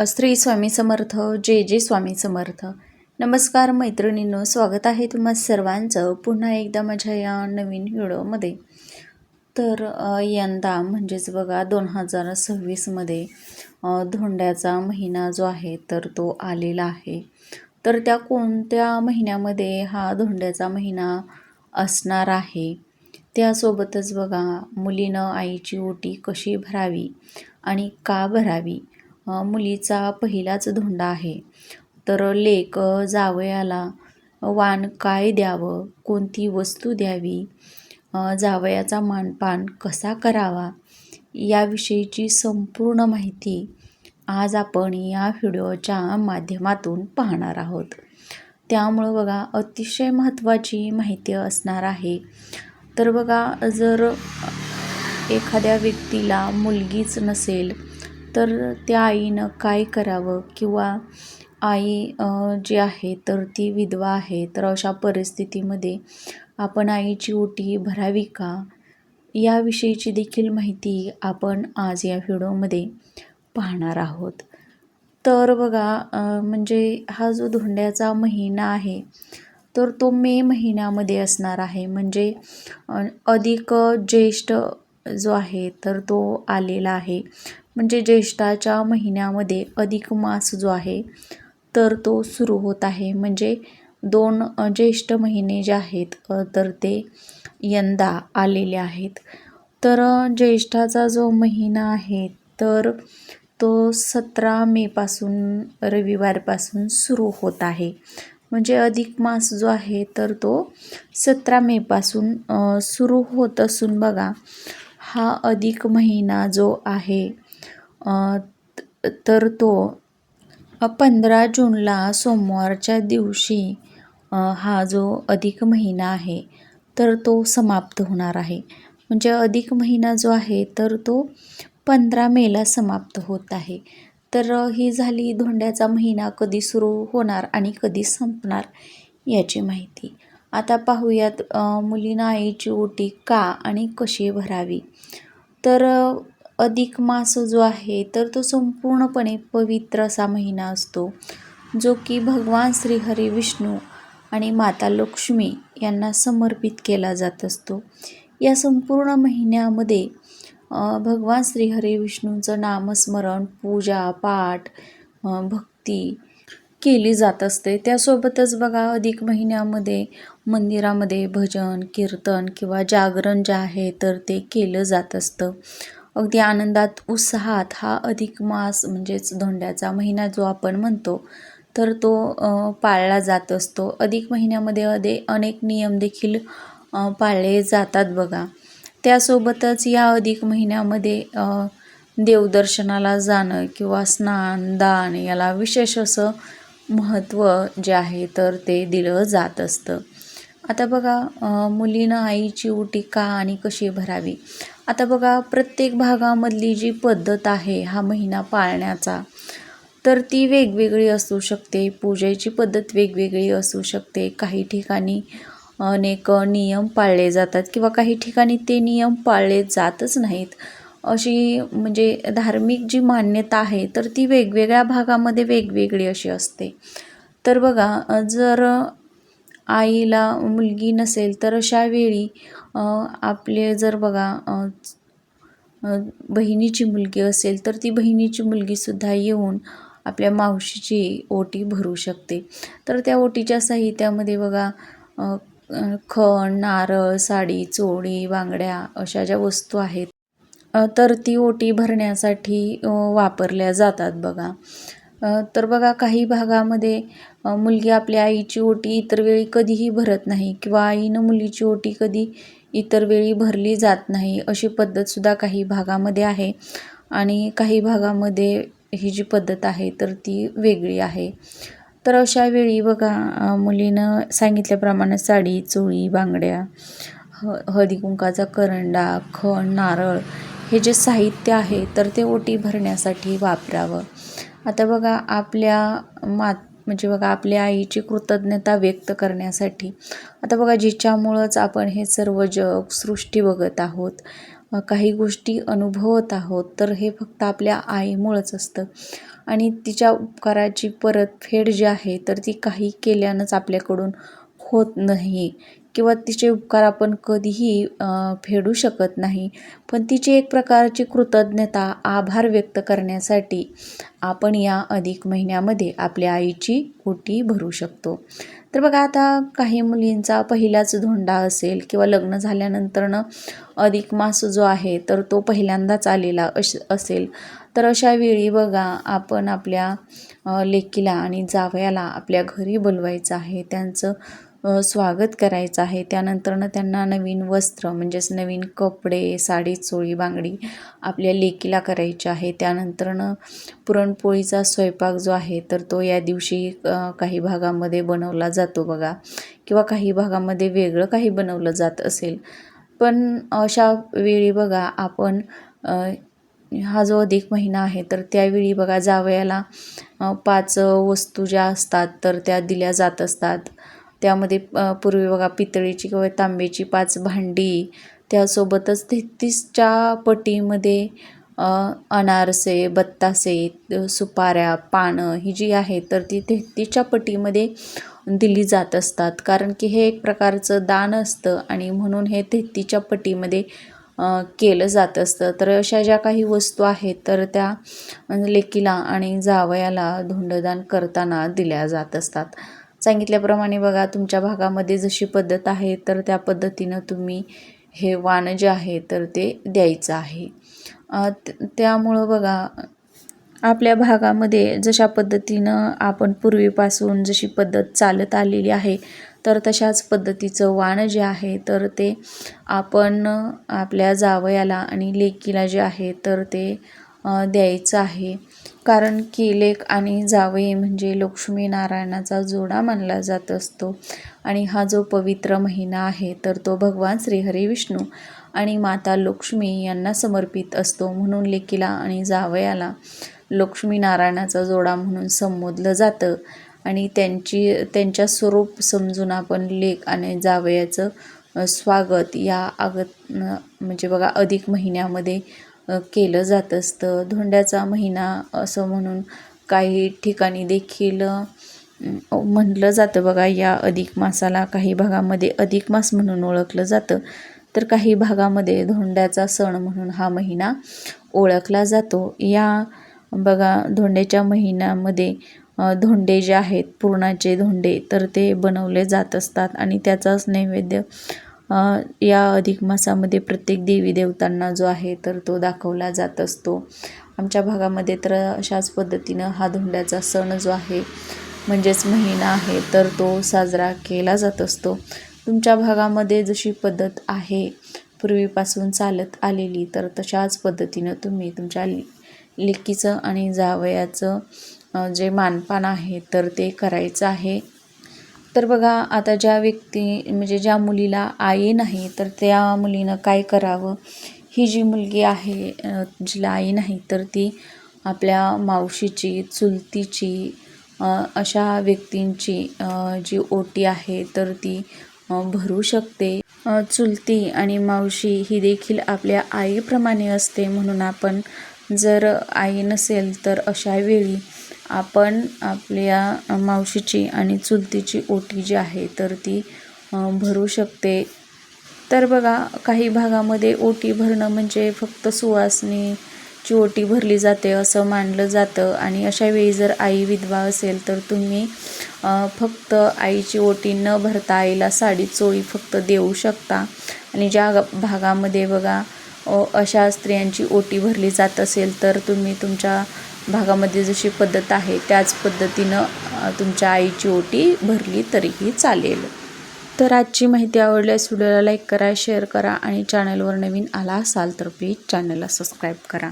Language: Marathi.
श्री स्वामी समर्थ. जय जय स्वामी समर्थ. नमस्कार मैत्रिणींनो, स्वागत आहे तुम्हा सर्वांचं पुन्हा एकदा माझ्या या नवीन व्हिडिओमध्ये. तर यंदा म्हणजेच बघा 2026मध्ये धोंड्याचा महिना जो आहे तर तो आलेला आहे. तर त्या कोणत्या महिन्यामध्ये हा धोंड्याचा महिना असणार आहे, त्यासोबतच बघा मुलीनं आईची ओटी कशी भरावी आणि का भरावी. मुलीचा पहिलाच धोंडा आहे, तर लेक जावयाला वाण काय द्यावं, कोणती वस्तू द्यावी, जावयाचा मानपान कसा करावा, याविषयीची संपूर्ण माहिती आज आपण या व्हिडिओच्या माध्यमातून पाहणार आहोत. त्यामुळं बघा अतिशय महत्त्वाची माहिती असणार आहे. तर बघा, जर एखाद्या व्यक्तीला मुलगीच नसेल तर त्या आईनं काय करावं, किंवा आई जी आहे तर ती विधवा आहे, तर अशा परिस्थितीमध्ये आपण आईची ओटी भरावी का, याविषयीची देखील माहिती आपण आज या व्हिडिओमध्ये पाहणार आहोत. तर बघा, म्हणजे हा जो धोंड्याचा महिना आहे तर तो मे महिन्यामध्ये असणार आहे. म्हणजे अधिक ज्येष्ठ जो आहे तर तो आलेला आहे. म्हणजे ज्येष्ठाच्या महिन्यामध्ये अधिक मास जो आहे तर तो सुरू होत आहे. म्हणजे 2 ज्येष्ठ महिने जे आहेत तर ते यंदा आलेले आहेत. तर ज्येष्ठाचा जो महिना आहे तर तो 17 मेपासून रविवारपासून सुरू होत आहे. म्हणजे अधिक मास जो आहे तर तो 17 मेपासून सुरू होत असून बघा, हा अधिक महिना जो आहे तर तो 15 जूनला सोमवारच्या दिवशी हा जो अधिक महिना आहे तर तो समाप्त होणार आहे. म्हणजे अधिक महिना जो आहे तर तो 15 मेला समाप्त होत आहे. तर ही झाली धोंड्याचा महिना कधी सुरू होणार आणि कधी संपणार याची माहिती. आता पाहूयात मुलीनं आईची ओटी का आणि कशी भरावी. तर अधिक मास जो आहे तर तो संपूर्णपणे पवित्र असा महिना असतो, जो की भगवान श्रीहरी विष्णू आणि माता लक्ष्मी यांना समर्पित केला जात असतो. या संपूर्ण महिन्यामध्ये भगवान श्रीहरी विष्णूंचं नामस्मरण, पूजा पाठ, भक्ती केली जात असते. त्यासोबतच बघा, अधिक महिन्यामध्ये मंदिरामध्ये भजन कीर्तन किंवा जागरण जे आहे तर ते केलं जात असतं. अगदी आनंदात उत्साहात हा अधिक मास म्हणजेच धोंड्याचा महिना जो आपण म्हणतो तर तो पाळला जात असतो. अधिक महिन्यामध्ये अनेक नियम देखील पाळले जातात बघा. त्यासोबतच या अधिक महिन्यामध्ये देवदर्शनाला जाणं किंवा स्नान दान याला विशेष असं महत्त्व जे आहे तर ते दिलं जात असतं. आता बघा, मुलीनं आईची ओटी का आणि कशी भरावी. आता बघा, प्रत्येक भागामधली जी पद्धत आहे हा महिना पाळण्याचा तर ती वेगवेगळी असू शकते. पूजेची पद्धत वेगवेगळी असू शकते. काही ठिकाणी अनेक नियम पाळले जातात किंवा काही ठिकाणी ते नियम पाळले जातच नाहीत. अशी म्हणजे धार्मिक जी मान्यता आहे तर ती वेगवेगळ्या भागामध्ये वेगवेगळी अशी असते. तर बघा, जर आईला मुलगी नसेल तर अशा वेळी आपले जर बघा बहिणीची मुलगी असेल तर ती बहिणीची मुलगीसुद्धा येऊन आपल्या मावशीची ओटी भरू शकते. तर त्या ओटीच्या साहित्यामध्ये बघा खण, नारळ, साडी, चोळी, बांगड्या अशा ज्या वस्तू आहेत तर ती ओटी भरण्यासाठी वापरल्या जातात बघा. तर बघा, काही भागामध्ये मुलगी आपल्या आईची ओटी इतर वेळी कधीही भरत नाही किंवा आईनं मुलीची ओटी कधी इतर वेळी भरली जात नाही, अशी पद्धतसुद्धा काही भागामध्ये आहे. आणि काही भागामध्ये ही जी पद्धत आहे तर ती वेगळी आहे. तर अशा वेळी बघा, मुलीनं सांगितल्याप्रमाणे साडी, चोळी, बांगड्या, हळदी कुंकाचा करंडा, खण, नारळ हे जे साहित्य आहे तर ते ओटी भरण्यासाठी वापरावं. आता बघा, आपल्या म्हणजे बघा आपल्या आईची कृतज्ञता व्यक्त करण्यासाठी, आता बघा जिच्यामुळंच आपण हे सर्व जग सृष्टी बघत आहोत, काही गोष्टी अनुभवत आहोत, तर हे फक्त आपल्या आईमुळंच असतं. आणि तिच्या उपकाराची परतफेड जी आहे तर ती काही केल्यानंच आपल्याकडून होत नाही किंवा तिचे उपकार आपण कधीही फेडू शकत नाही. पण तिची एक प्रकारची कृतज्ञता, आभार व्यक्त करण्यासाठी आपण या अधिक महिन्यामध्ये आपल्या आईची ओटी भरू शकतो. तर बघा, आता काही मुलींचा पहिलाच धोंडा असेल किंवा लग्न झाल्यानंतरनं अधिक मास जो आहे तर तो पहिल्यांदाच आलेला असेल, तर अशा वेळी बघा आपण आपल्या लेकीला आणि जावयाला आपल्या घरी बोलवायचं आहे, त्यांचं स्वागत करायचं आहे. त्यानंतरनं त्यांना नवीन वस्त्र म्हणजेच नवीन कपडे, साडी, चोळी, बांगडी आपल्या लेकीला करायची आहे. त्यानंतरनं पुरणपोळीचा स्वयंपाक जो आहे तर तो या दिवशी काही भागामध्ये बनवला जातो बघा, किंवा काही भागामध्ये वेगळं काही बनवलं जात असेल. पण अशा वेळी बघा आपण हा जो अधिक महिना आहे तर त्यावेळी बघा जावयाला 5 वस्तू ज्या असतात तर त्या दिल्या जात असतात. त्यामध्ये पूर्वी बघा पितळीची किंवा तांब्याची 5 भांडी, त्यासोबतच 33च्या पटीमध्ये अनारसे, बत्तासे, सुपाऱ्या, पानं ही जी आहे तर ती 33च्या पटीमध्ये दिली जात असतात. कारण की हे एक प्रकारचं दान असतं आणि म्हणून हे 33च्या पटीमध्ये केलं जात असतं. तर अशा ज्या काही वस्तू आहेत तर त्या लेकीला आणि जावयाला धोंडदान करताना दिल्या जात असतात. सांगितल्याप्रमाणे बघा, तुमच्या भागामध्ये जशी पद्धत आहे तर त्या पद्धतीनं तुम्ही हे वाण जे आहे तर ते द्यायचं आहे. त्यामुळं बघा, आपल्या भागामध्ये जशा पद्धतीनं आपण पूर्वीपासून जशी पद्धत चालत आलेली आहे तर तशाच पद्धतीचं वाण जे आहे तर ते आपण आपल्या जावयाला आणि लेकीला जे आहे तर ते द्यायचं आहे. कारण की लेक आणि जावई म्हणजे लक्ष्मीनारायणाचा जोडा मानला जात असतो आणि हा जो पवित्र महिना आहे तर तो भगवान श्रीहरी विष्णू आणि माता लक्ष्मी यांना समर्पित असतो. म्हणून लेकीला आणि जावयाला लक्ष्मीनारायणाचा जोडा म्हणून संबोधलं जातं आणि त्यांच्या स्वरूप समजून आपण लेक आणि जावयाचं स्वागत या म्हणजे बघा अधिक महिन्यामध्ये केलं जात असतं. धोंड्याचा महिना असं म्हणून काही ठिकाणी देखील म्हटलं जातं बघा या अधिक मासाला. काही भागामध्ये अधिक मास म्हणून ओळखलं जातं, तर काही भागामध्ये धोंड्याचा सण म्हणून हा महिना ओळखला जातो. या बघा, धोंड्याच्या महिन्यामध्ये धोंडे जे आहेत, पुरणाचे धोंडे, तर ते बनवले जात असतात आणि त्याचाच नैवेद्य या अधिक मासामध्ये प्रत्येक देवी देवतांना जो आहे तर तो दाखवला जात असतो. आमच्या भागामध्ये तर अशाच पद्धतीनं हा धोंड्याचा सण जो आहे म्हणजेच महिना आहे तर तो साजरा केला जात असतो. तुमच्या भागामध्ये जशी पद्धत आहे पूर्वीपासून चालत आलेली तर तशाच पद्धतीनं तुम्ही तुमच्या लेकीचं आणि जावयाचं जे मानपान आहे तर ते करायचं आहे. तर बघा, आता ज्या व्यक्ती म्हणजे ज्या मुलीला आई नाही तर त्या मुलीनं काय करावं, ही जी मुलगी आहे जिला आई नाही तर ती आपल्या मावशीची, चुलतीची, अशा व्यक्तींची जी ओटी आहे तर ती भरू शकते. चुलती आणि मावशी ही देखील आपल्या आईप्रमाणे असते. म्हणून आपण जर आई नसेल तर अशा वेळी आपण आपल्या मावशीची आणि चुलतीची ओटी जी आहे तर ती भरू शकते. तर बघा, काही भागामध्ये ओटी भरणं म्हणजे फक्त सुवासिनीची ओटी भरली जाते असं मानलं जातं आणि अशा वेळी जर आई विधवा असेल तर तुम्ही फक्त आईची ओटी न भरता आईला साडी चोळी फक्त देऊ शकता. आणि ज्या भागामध्ये बघा अशा स्त्रियांची ओटी भरली जात असेल तर तुम्ही तुमच्या भागामध्ये जशी पद्धत आहे त्याच पद्धतीनं तुमच्या आईची ओटी भरली तरीही चालेल. तर आजची माहिती आवडल्यास व्हिडिओला लाईक करा, शेअर करा आणि चॅनलवर नवीन आला असाल तर प्लीज चॅनलला सबस्क्राईब करा.